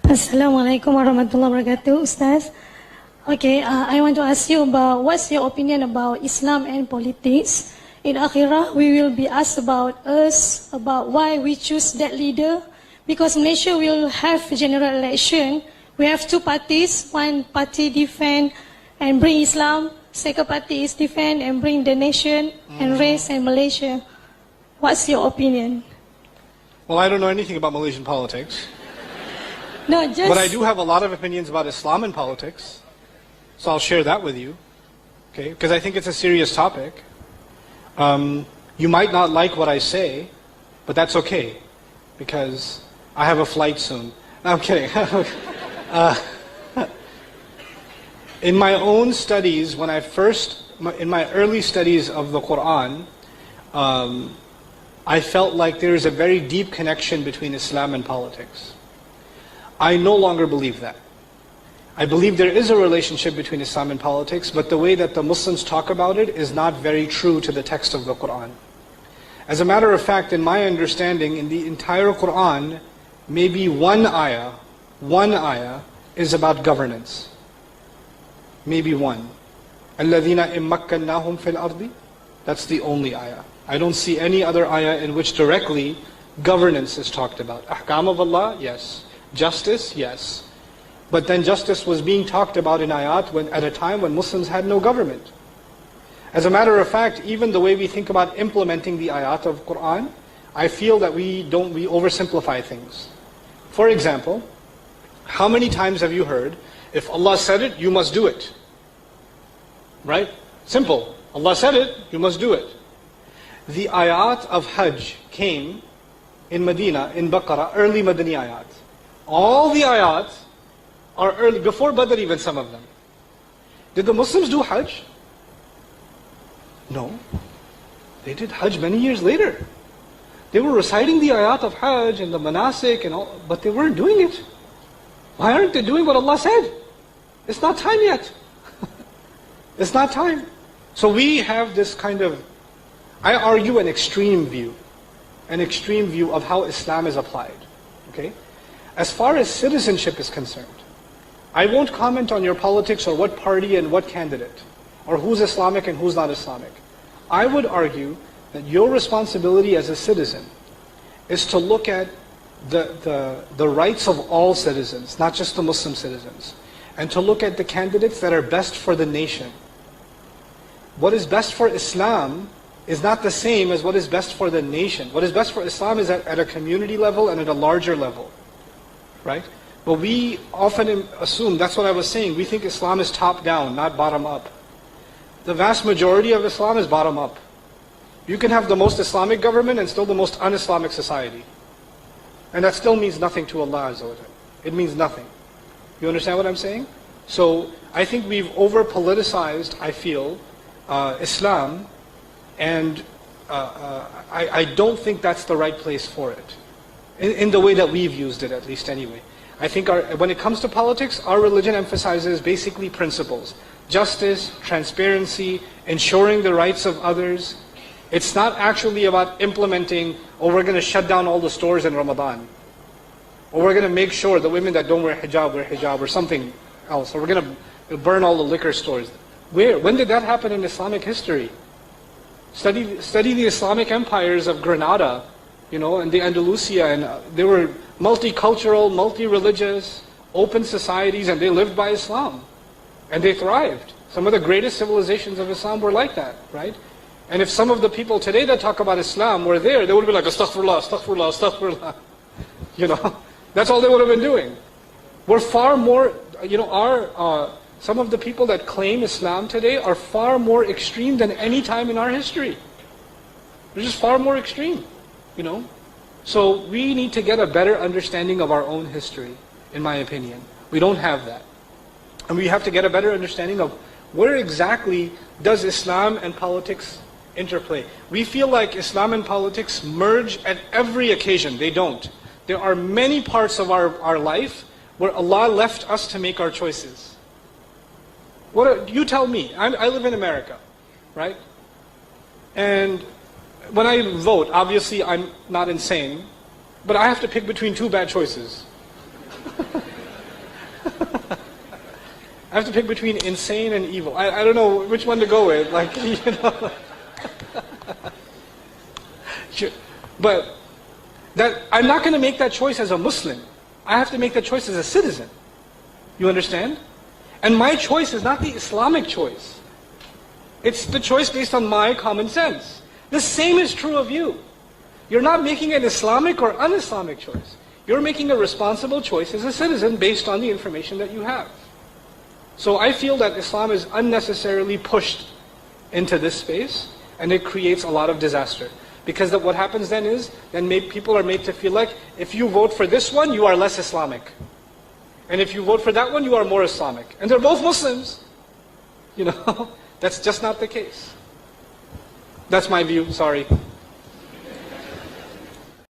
Assalamualaikum warahmatullahi wabarakatuh, Ustaz. Okay, I want to ask you about what's your opinion about Islam and politics. In Akhirah, we will be asked about why we choose that leader. Because Malaysia will have general election. We have two parties. One party defend and bring Islam. Second party is defend and bring the nation and race and Malaysia. What's your opinion? Well, I don't know anything about Malaysian politics. No, just... But I do have a lot of opinions about Islam and politics. So I'll share that with you. Okay? Because I think it's a serious topic. You might not like what I say, but that's okay. Because I have a flight soon. No, I'm kidding. In my own studies, in my early studies of the Quran, I felt like there is a very deep connection between Islam and politics. I no longer believe that. I believe there is a relationship between Islam and politics, but the way that the Muslims talk about it is not very true to the text of the Quran. As a matter of fact, in my understanding, in the entire Quran, maybe one ayah is about governance. Maybe one. الَّذِينَ إِمَّكَّنَّاهُمْ فِي الْأَرْضِ. That's the only ayah. I don't see any other ayah in which directly governance is talked about. Ahkam of Allah, yes. Justice, yes. But then justice was being talked about in ayat at a time when Muslims had no government. As a matter of fact, even the way we think about implementing the ayat of Quran, I feel that we oversimplify things. For example, how many times have you heard, if Allah said it, you must do it? Right? Simple. Allah said it, you must do it. The ayat of Hajj came in Medina, in Baqarah, early Madani ayat. All the ayat are early, before Badr even, some of them. Did the Muslims do Hajj? No. They did Hajj many years later. They were reciting the ayat of Hajj and the manasik and all, but they weren't doing it. Why aren't they doing what Allah said? It's not time yet. It's not time. So we have this kind of, I argue an extreme view of how Islam is applied. Okay? As far as citizenship is concerned, I won't comment on your politics or what party and what candidate, or who's Islamic and who's not Islamic. I would argue that your responsibility as a citizen is to look at the rights of all citizens, not just the Muslim citizens, and to look at the candidates that are best for the nation. What is best for Islam is not the same as what is best for the nation. What is best for Islam is at a community level and at a larger level. Right? But we often assume, that's what I was saying, we think Islam is top down, not bottom up. The vast majority of Islam is bottom up. You can have the most Islamic government and still the most un-Islamic society. And that still means nothing to Allah Azza wa Jalla. It means nothing. You understand what I'm saying? So I think we've over-politicized, I feel, Islam, and I don't think that's the right place for it. In the way that we've used it, at least anyway. I think when it comes to politics, our religion emphasizes basically principles. Justice, transparency, ensuring the rights of others. It's not actually about implementing, oh, we're going to shut down all the stores in Ramadan. Or we're going to make sure the women that don't wear hijab, or something else. Or we're going to burn all the liquor stores. Where? When did that happen in Islamic history? Study the Islamic empires of Granada, and the Andalusia, and they were multicultural, multi-religious, open societies, and they lived by Islam. And they thrived. Some of the greatest civilizations of Islam were like that, right? And if some of the people today that talk about Islam were there, they would be like, astaghfirullah, astaghfirullah, astaghfirullah. That's all they would have been doing. We're far more, some of the people that claim Islam today are far more extreme than any time in our history. They're just far more extreme. So we need to get a better understanding of our own history, in my opinion. We don't have that. And we have to get a better understanding of where exactly does Islam and politics interplay. We feel like Islam and politics merge at every occasion. They don't. There are many parts of our life where Allah left us to make our choices. You tell me. I live in America, right? And when I vote, obviously I'm not insane, but I have to pick between two bad choices. I have to pick between insane and evil. I don't know which one to go with. Like, you know. But I'm not going to make that choice as a Muslim. I have to make that choice as a citizen. You understand? And my choice is not the Islamic choice. It's the choice based on my common sense. The same is true of you. You're not making an Islamic or un-Islamic choice. You're making a responsible choice as a citizen based on the information that you have. So I feel that Islam is unnecessarily pushed into this space, and it creates a lot of disaster. Because what happens then is, people are made to feel like, if you vote for this one, you are less Islamic. And if you vote for that one, you are more Islamic. And they're both Muslims. You know, that's just not the case. That's my view, sorry.